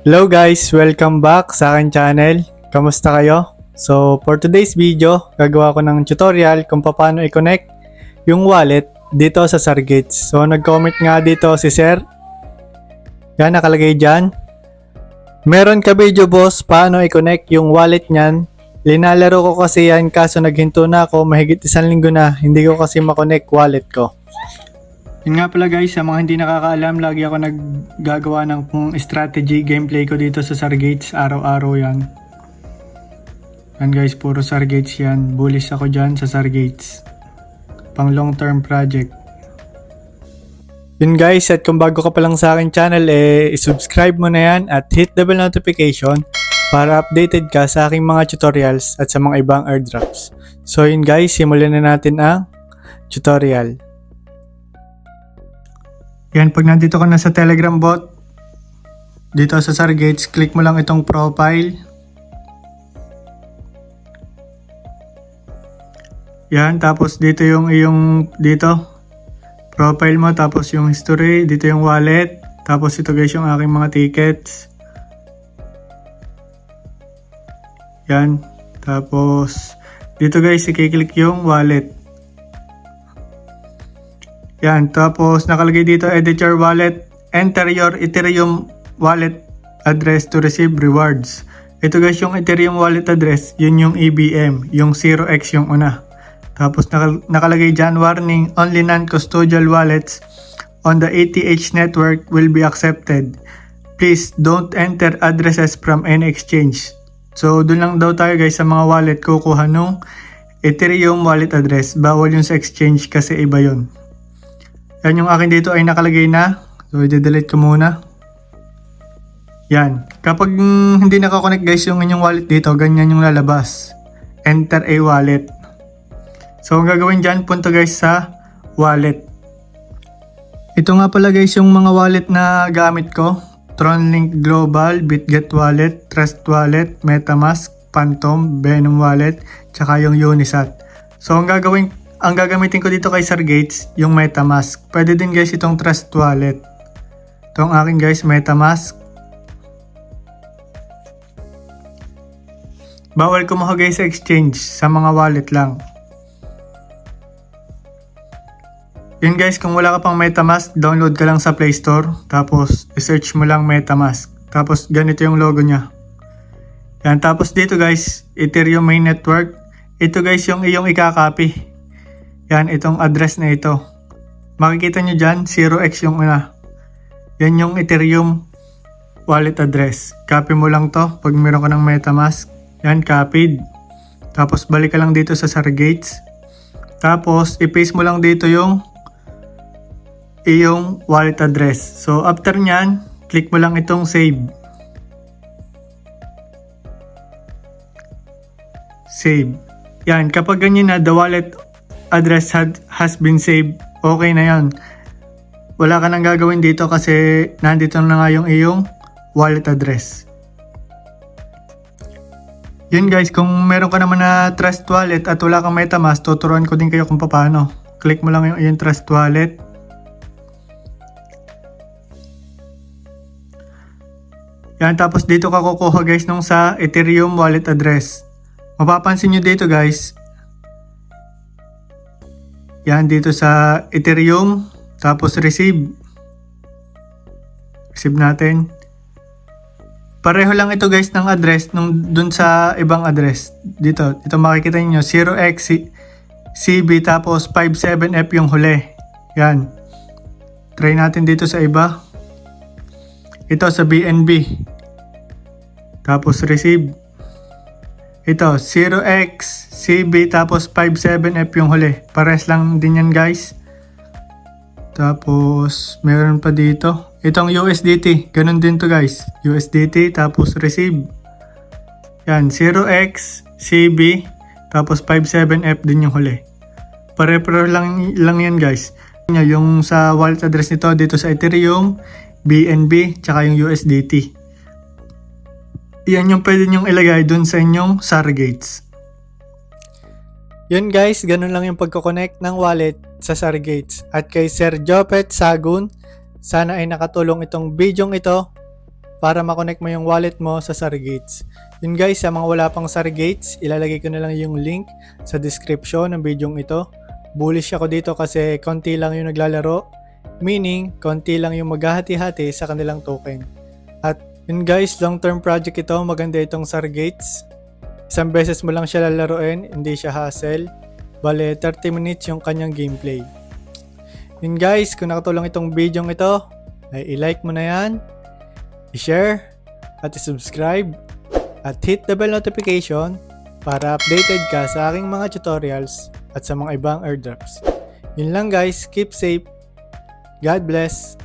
Hello guys! Welcome back sa akin channel. Kamusta kayo? So for today's video, gagawa ko ng tutorial kung paano i-connect yung wallet dito sa Sargates. So nag-comment nga dito si Sir. Yan, nakalagay dyan. Meron ka video boss, paano i-connect yung wallet nyan? Linalaro ko kasi yan kaso naghinto na ako mahigit 1 linggo na. Hindi ko kasi makonect wallet ko. Yun nga pala guys, sa mga hindi nakakaalam, lagi ako naggagawa ng strategy gameplay ko dito sa Sargates. Araw-araw yan. Yan guys, puro Sargates yan. Bullish ako dyan sa Sargates. Pang long term project. Yun guys, at kung bago ka pa lang sa akin channel, subscribe mo na yan at hit the bell notification para updated ka sa aking mga tutorials at sa mga ibang airdrops. So yun guys, simulan na natin ang tutorial. Yan, pag nandito ka na sa Telegram bot, dito sa Sargates, click mo lang itong profile. Yan, tapos dito yung dito, profile mo, tapos yung history, dito yung wallet, tapos ito guys yung aking mga tickets. Yan, tapos dito guys, i-click yung wallet. Yan, tapos nakalagay dito, edit your wallet, enter your Ethereum wallet address to receive rewards. Ito guys yung Ethereum wallet address, yun yung EBM, yung 0x yung una. Tapos nakalagay dyan, warning, only non-custodial wallets on the ETH network will be accepted. Please don't enter addresses from any exchange. So dun lang daw tayo guys sa mga wallet kukuha nung Ethereum wallet address. Bawal yung sa exchange kasi iba yun. Yan yung akin dito ay nakalagay na. So i-delete ko muna. Yan. Kapag hindi nakakonect guys yung inyong wallet dito, ganyan yung lalabas. Enter a wallet. So ang gagawin dyan, punta guys sa wallet. Ito nga pala guys yung mga wallet na gamit ko. TronLink Global, BitGet Wallet, Trust Wallet, MetaMask, Phantom, Venom Wallet, tsaka yung Unisat. So ang gagamitin ko dito kay Sargates, yung MetaMask. Pwede din guys itong Trust Wallet. Itong akin guys, MetaMask. Bawal kumuha guys sa exchange, sa mga wallet lang. Yun guys, kung wala ka pang MetaMask, download ka lang sa Play Store. Tapos, i-search mo lang MetaMask. Tapos, ganito yung logo niya. Yan, tapos dito guys, Ethereum main network. Ito guys yung iyong ikakopy. Yan, itong address na ito. Makikita nyo dyan, 0x yung una. Yan yung Ethereum wallet address. Copy mo lang to pag meron ka ng MetaMask. Yan, copied. Tapos, balik ka lang dito sa Sargates. Tapos, i-paste mo lang dito yung iyong wallet address. So after nyan, click mo lang itong save. Save. Yan, kapag ganyan na, the wallet address has been saved, okay na yan. Wala ka nang gagawin dito kasi nandito na nga yung iyong wallet address. Yun guys, kung meron ka naman na Trust Wallet at wala kang MetaMask, tuturuan ko din kayo kung paano. Click mo lang yung iyong Trust Wallet. Yan, tapos dito ka kukuha guys nung sa Ethereum wallet address. Mapapansin nyo dito guys. Yan, dito sa Ethereum. Tapos receive. Receive natin. Pareho lang ito guys ng address nung dun sa ibang address. Dito, ito makikita niyo 0x CB tapos 57F yung huli. Yan. Try natin dito sa iba. Ito sa BNB. Tapos receive. Ito 0x CB tapos 57F yung huli. Pares lang din yan guys. Tapos meron pa dito. Itong USDT. Ganun din to guys. USDT tapos receive. Yan 0x CB tapos 57F din yung huli. Pare-pare lang yan guys. Yung sa wallet address nito dito sa Ethereum, BNB, tsaka yung USDT. Yan yung pwede nyong ilagay dun sa inyong Sargates. Yun guys, ganun lang yung pagkoconnect ng wallet sa Sargates. At kay Sir Jopet Sagun, sana ay nakatulong itong bidyong ito para makonect mo yung wallet mo sa Surrogates. Yun guys, sa mga wala pang Surrogates, ilalagay ko na lang yung link sa description ng video ito. Bullish ako dito kasi konti lang yung naglalaro, meaning konti lang yung maghahati-hati sa kanilang token. At yun guys, long term project ito, maganda itong Surrogates. Isang beses mo lang siya lalaroin, hindi siya hassle. Bale, 30 minutes yung kanyang gameplay. Yun guys, kung nakatulong itong video ito, ay i-like mo na yan, i-share, at i-subscribe, at hit the bell notification para updated ka sa aking mga tutorials at sa mga ibang airdrops. Yun lang guys, keep safe, God bless,